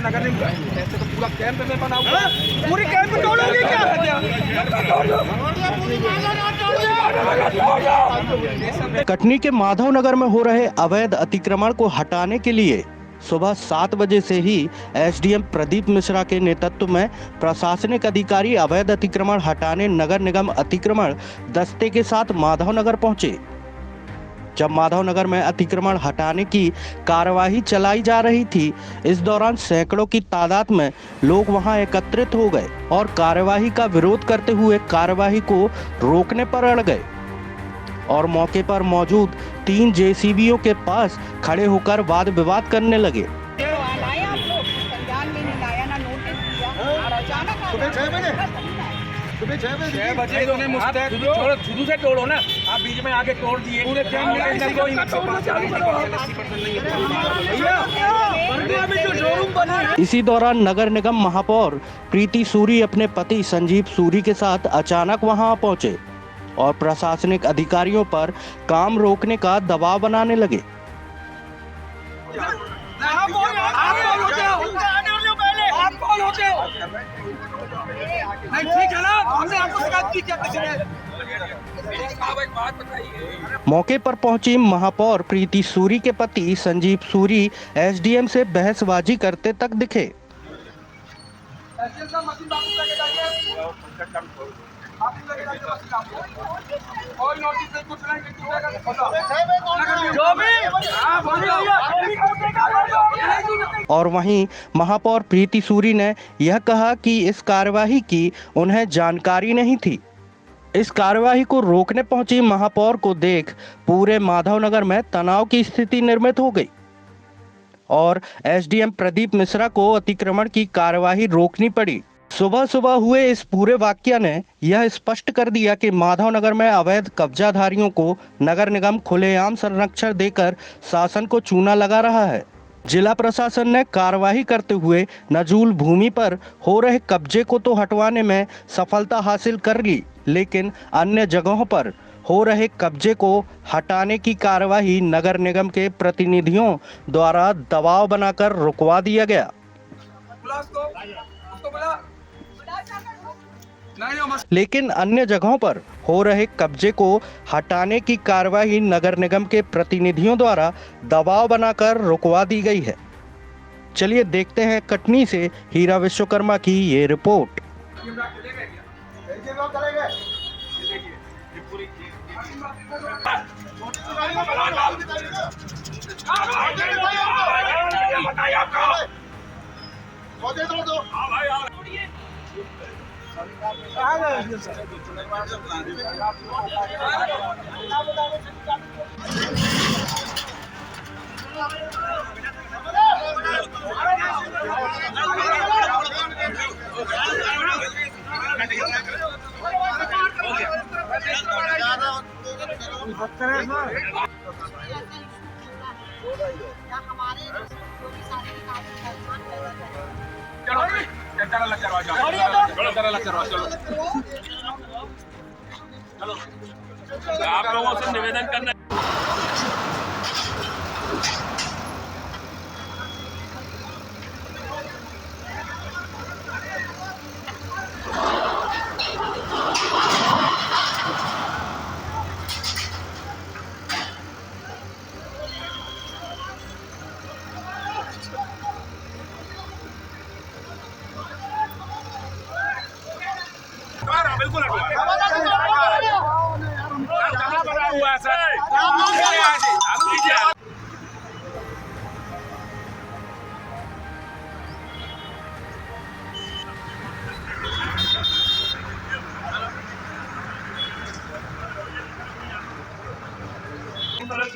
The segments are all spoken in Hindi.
नगर निगम ऐसे तो पूरा कैंप में बना हुआ है, पूरी कैंप तोड़ोगे क्या? कटनी के माधव नगर में हो रहे अवैध अतिक्रमण को हटाने के लिए सुबह 7 बजे से ही एसडीएम प्रदीप मिश्रा के नेतृत्व में प्रशासनिक अधिकारी अवैध अतिक्रमण हटाने नगर निगम अतिक्रमण दस्ते के साथ माधव नगर पहुंचे। जब माधव नगर में अतिक्रमण हटाने की कार्यवाही चलाई जा रही थी, इस दौरान सैकड़ों की तादाद में लोग वहां एकत्रित हो गए और कार्यवाही का विरोध करते हुए कार्यवाही को रोकने पर अड़ गए और मौके पर मौजूद 3 जेसीबीओं के पास खड़े होकर वाद विवाद करने लगे। सुबह 6 बजे इन्होंने मुस्तैद शुरू से तोड़ो ना, आप बीच में आके तोड़ दिए पूरे कैंप में। इसी दौरान नगर निगम महापौर प्रीति सूरी अपने पति संजीव सूरी के साथ अचानक वहां पहुंचे और प्रशासनिक अधिकारियों पर काम रोकने का दबाव बनाने लगे। मौके पर पहुंची महापौर प्रीति सूरी के पति संजीव सूरी एसडीएम से बहसबाजी करते तक दिखे। और वहीं महापौर प्रीति सूरी ने यह कहा कि इस कार्यवाही की उन्हें जानकारी नहीं थी। इस कार्यवाही को रोकने पहुंची महापौर को देख पूरे माधव नगर में तनाव की स्थिति निर्मित हो गई और एसडीएम प्रदीप मिश्रा को अतिक्रमण की कार्यवाही रोकनी पड़ी। सुबह सुबह हुए इस पूरे वाकया ने यह स्पष्ट कर दिया कि माधव नगर में अवैध कब्जाधारियों को नगर निगम खुलेआम संरक्षण देकर शासन को चूना लगा रहा है। जिला प्रशासन ने कार्यवाही करते हुए नजूल भूमि पर हो रहे कब्जे को तो हटवाने में सफलता हासिल कर ली, लेकिन अन्य जगहों पर हो रहे कब्जे को हटाने की कार्यवाही नगर निगम के प्रतिनिधियों द्वारा दबाव बनाकर रुकवा दिया गया। लेकिन अन्य जगहों पर हो रहे कब्जे को हटाने की कार्यवाही नगर निगम के प्रतिनिधियों द्वारा दबाव बनाकर रुकवा दी गई है। चलिए देखते हैं कटनी से हीरा विश्वकर्मा की ये रिपोर्ट। आप लोगों से निवेदन करना बिल्कुल बना हुआ है सर।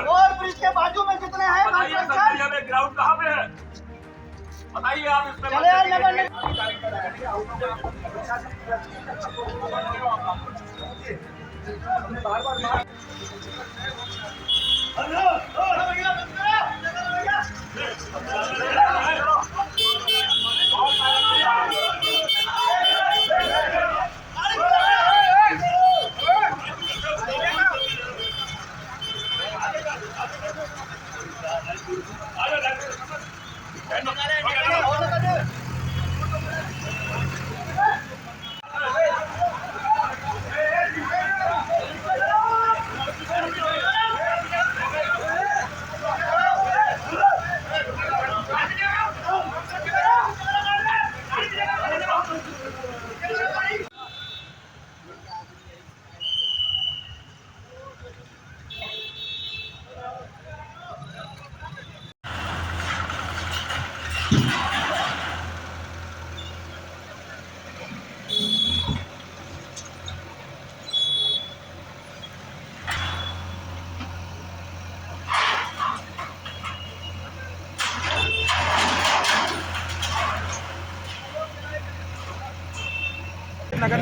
और ब्रिज के बाजू में कितने हैं? ग्राउंड कहाँ पे है बताइए आप इसमें।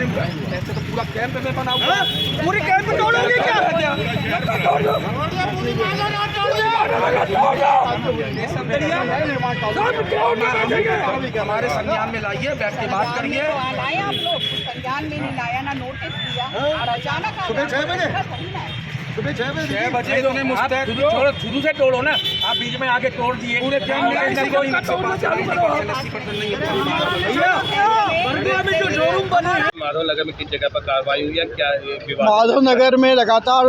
ऐसे तो पूरा कैंप में बना हुआ है। पूरी कैंप तोड़ोगे क्या? ये सब बढ़िया है। हमारे संज्ञान में लाइए, बैठ के बात करिए। लाए आप लोग संज्ञान में नहीं लाया, ना नोटिस दिया और अचानक सुबह 6 बजे? सुबह 6 बजे 6 बजे इन्होंने मुस्तैद छोड़ो, शुरू से तोड़ो ना। आप बीच में आगे तोड़ दिए पूरे कैंप में। अंदर कोई 80% नहीं है। माधव नगर में किस जगह पर कार्रवाई हुई है, क्या विवाद? माधव नगर में लगातार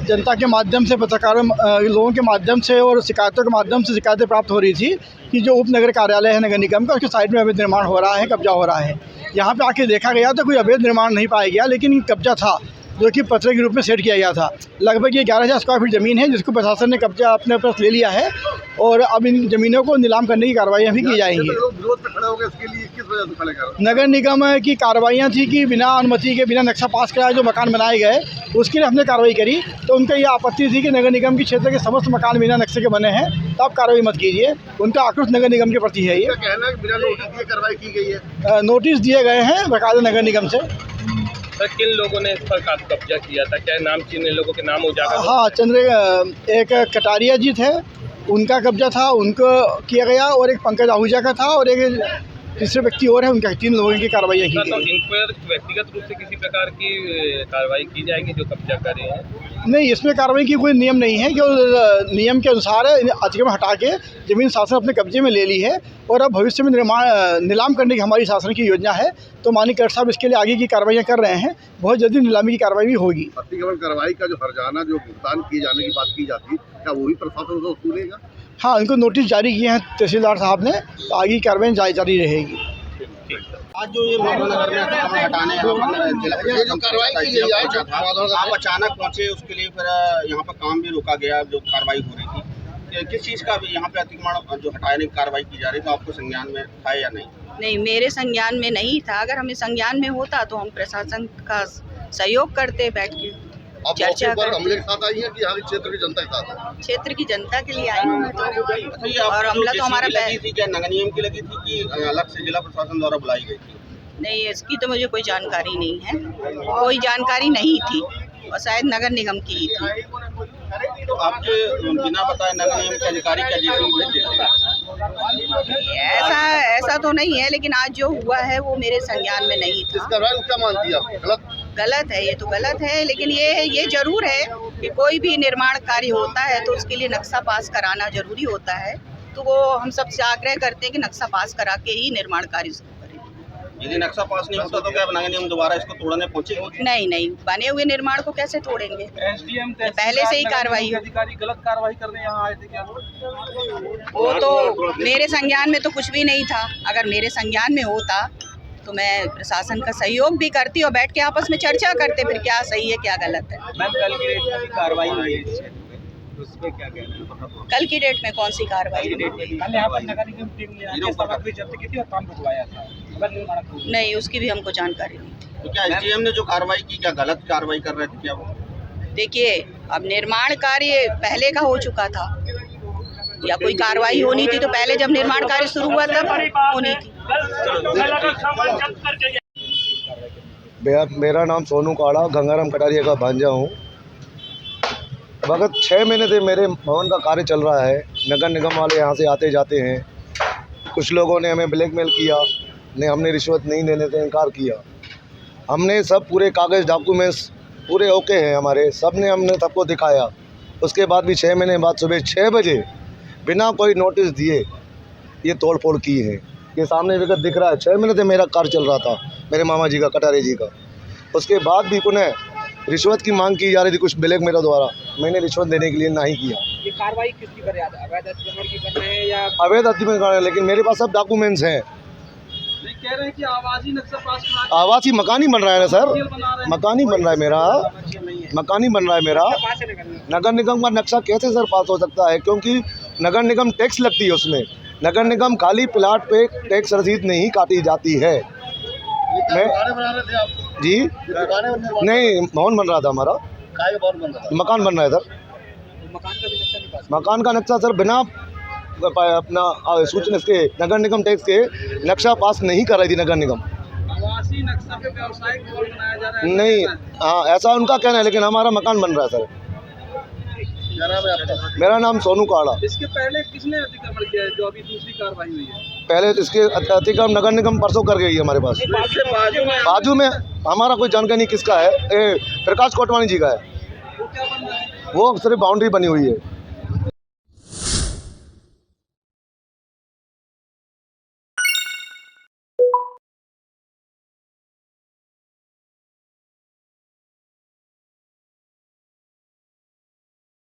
जनता के माध्यम से, पत्रकारों लोगों के माध्यम से और शिकायतों के माध्यम से शिकायतें प्राप्त हो रही थी कि जो उपनगर कार्यालय है नगर निगम का, उसके साइड में अवैध निर्माण हो रहा है, कब्जा हो रहा है। यहाँ पे आके देखा गया तो कोई अवैध निर्माण नहीं पाया गया, लेकिन कब्जा था जो कि पत्र के रूप में सेट किया गया था। लगभग ये 11,000 स्क्वायर फीट ज़मीन है जिसको प्रशासन ने कब्जा अपने पास ले लिया है और अब इन ज़मीनों को नीलाम करने की कार्रवाइयाँ भी की जाएंगी। विरोध पे खड़े हो गए, इसके लिए किस वजह से खड़े कर? नगर निगम की कार्रवाइयाँ थी कि बिना अनुमति के, बिना नक्शा पास कराए जो मकान बनाए गए, उसके लिए हमने कार्रवाई करी। तो उनका ये आपत्ति थी कि नगर निगम के क्षेत्र के समस्त मकान बिना नक्शे के बने हैं, तो आप कार्रवाई मत कीजिए। उनका आक्रोश नगर निगम के प्रति है। ये कहना है कि बिना नोटिस दिए कार्रवाई की गई है। नोटिस दिए गए हैं बाकायदा नगर निगम से। सर, किन लोगों ने इस पर कब्जा किया था? क्या नाम चिन्ह लोगों के नाम उजागर? हाँ, एक कटारिया जी थे, उनका कब्जा था, उनको किया गया, और एक पंकज आहूजा का था, और एक तीसरे व्यक्ति और है, उनका 3 लोगों की कार्रवाई की तो गई। इन पर व्यक्तिगत रूप से किसी प्रकार की कार्रवाई की जाएगी जो कब्जा कर रहे हैं? नहीं, इसमें कार्रवाई की कोई नियम नहीं है, कि नियम के अनुसार अतिक्रमण हटा के ज़मीन शासन अपने कब्जे में ले ली है और अब भविष्य में नीलाम करने की हमारी शासन की योजना है। तो माननीय कलेक्टर साहब इसके लिए आगे की कार्रवाइयाँ कर रहे हैं। बहुत जल्दी नीलामी की कार्रवाई भी होगी। अतिक्रमण कार्रवाई का जो हर्जाना जो भुगतान किए जाने की बात की जाती, क्या वो भी प्रशासन से वसूलेगा? हाँ, उनको नोटिस जारी किए हैं तहसीलदार साहब ने, तो आगे की कार्रवाई जारी रहेगी। आज जो ये माधव नगर में अतिक्रमण हटाने ये जो कार्रवाई की गई आज आप अचानक पहुंचे, उसके लिए फिर यहाँ पर काम भी रोका गया जो कार्रवाई हो रही थी। किस चीज़ का भी यहाँ पे अतिक्रमण जो हटाने की कार्रवाई की जा रही थी, तो आपको संज्ञान में था या नहीं? नहीं, मेरे संज्ञान में नहीं था। अगर हमें संज्ञान में होता तो हम प्रशासन का सहयोग करते, बैठ के आप चर्चा मौके पर करते। हमले के साथ आई है कि यहाँ के क्षेत्र की जनता के साथ है? क्षेत्र की जनता के लिए आई हूँ मैं तो। और हमला तो हमारा लगी थी, क्या नगर निगम की लगी थी कि अलग से जिला प्रशासन द्वारा बुलाई गई थी? नहीं, इसकी तो मुझे कोई जानकारी नहीं है, कोई जानकारी नहीं थी, और शायद नगर निगम की ही थी। तो आपके बिना बताए नगर निगम के अधिकारी क्या जेसीबी भेज देते हैं? ऐसा तो नहीं है, लेकिन आज जो हुआ है वो मेरे संज्ञान में नहीं इस था। कार्रवाई को क्या मानती है आप? गलत है, ये तो गलत है, लेकिन ये जरूर है कि कोई भी निर्माण कार्य होता है तो उसके लिए नक्शा पास कराना जरूरी होता है। तो वो हम सबसे आग्रह करते हैं कि नक्शा पास करा के ही निर्माण कार्य शुरू करें। यदि नक्शा पास नहीं होता तो क्या नगर निगम दोबारा इसको तोड़ने पहुंचेगी? नहीं, बने हुए निर्माण को कैसे तोड़ेंगे? एसडीएम पहले से ही कार्रवाई हो। अधिकारी गलत कार्रवाई करने यहाँ आए थे क्या? वो तो मेरे संज्ञान में तो कुछ भी नहीं था। अगर मेरे संज्ञान में होता तो मैं प्रशासन का सहयोग भी करती और बैठ के आपस में चर्चा करते, फिर क्या सही है क्या गलत है। मैम, कल की डेट में कार्रवाई हुई है, उसमें क्या कहना है? कल की डेट में कौन सी कार्रवाई? कल यहाँ पर नगर निगम टीम ने आके सामग्री जब्त की थी और काम रुकवाया था। नहीं, उसकी भी हमको जानकारी नहीं थी। तो क्या एसडीएम ने जो कार्रवाई की, क्या गलत कार्रवाई कर रहे थे क्या वो? देखिए, अब निर्माण कार्य पहले का हो चुका था, या कोई कार्रवाई होनी थी तो पहले जब निर्माण कार्य शुरू हुआ तब होनी थी। मेरा नाम सोनू काड़ा, गंगाराम कटारिया का भांजा हूँ। भगत 6 महीने से मेरे भवन का कार्य चल रहा है। नगर निगम वाले यहाँ से आते जाते हैं। कुछ लोगों ने हमें ब्लैकमेल किया, हमने रिश्वत नहीं देने से इनकार किया। हमने सब पूरे कागज़ डॉक्यूमेंट्स पूरे ओके हैं हमारे, हमने सबको दिखाया। उसके बाद भी 6 महीने बाद सुबह 6 बजे बिना कोई नोटिस दिए ये तोड़फोड़ की है। ये सामने विगत दिख रहा है, 6 महीने से मेरा कार्य चल रहा था, मेरे मामा जी का, कटारे जी का। उसके बाद भी पुनः रिश्वत की मांग की जा रही थी कुछ ब्लैकमेल द्वारा। मैंने रिश्वत देने के लिए नहीं किया। ये कार्रवाई किसकी कर रहे हैं? अवैध अतिक्रमण की कर रहे हैं या अवैध अतिक्रमण कर रहे हैं, लेकिन मेरे पास सब डॉक्यूमेंट्स हैं। कह रहे हैं कि आवाजी नक्शा पास आवासी मकान ही बन रहा है ना सर, मकान ही बन रहा है मेरा, मकान ही बन रहा है मेरा। नगर निगम का नक्शा कैसे सर पास हो सकता है? क्योंकि नगर निगम टैक्स लगती है उसमें। नगर निगम खाली प्लाट पे टैक्स रसीद नहीं काटी जाती है। मैं जी नहीं, भवन बन रहा था हमारा, मकान बन रहा है सर। मकान का नक्शा सर बिना अपना सूचना इसके नगर निगम टैक्स के नक्शा पास नहीं कर रही थी नगर निगम। इसी नक्शा पे व्यावसायिक भवन बनाया जा रहा है? नहीं, हाँ ऐसा उनका कहना है, लेकिन हमारा मकान बन रहा है सर। क्या नाम है आपका? मेरा नाम सोनू काड़ा। इसके पहले किसने अतिक्रमण किया है जो अभी दूसरी कार्रवाई हुई है? पहले इसके अतिक्रमण नगर निगम परसों कर गई है हमारे पास। बाजू में हमारा कोई जानकारी नहीं किसका है, प्रकाश कोटवानी जी का है। वो क्या बन रहा है? वो सिर्फ बाउंड्री बनी हुई है।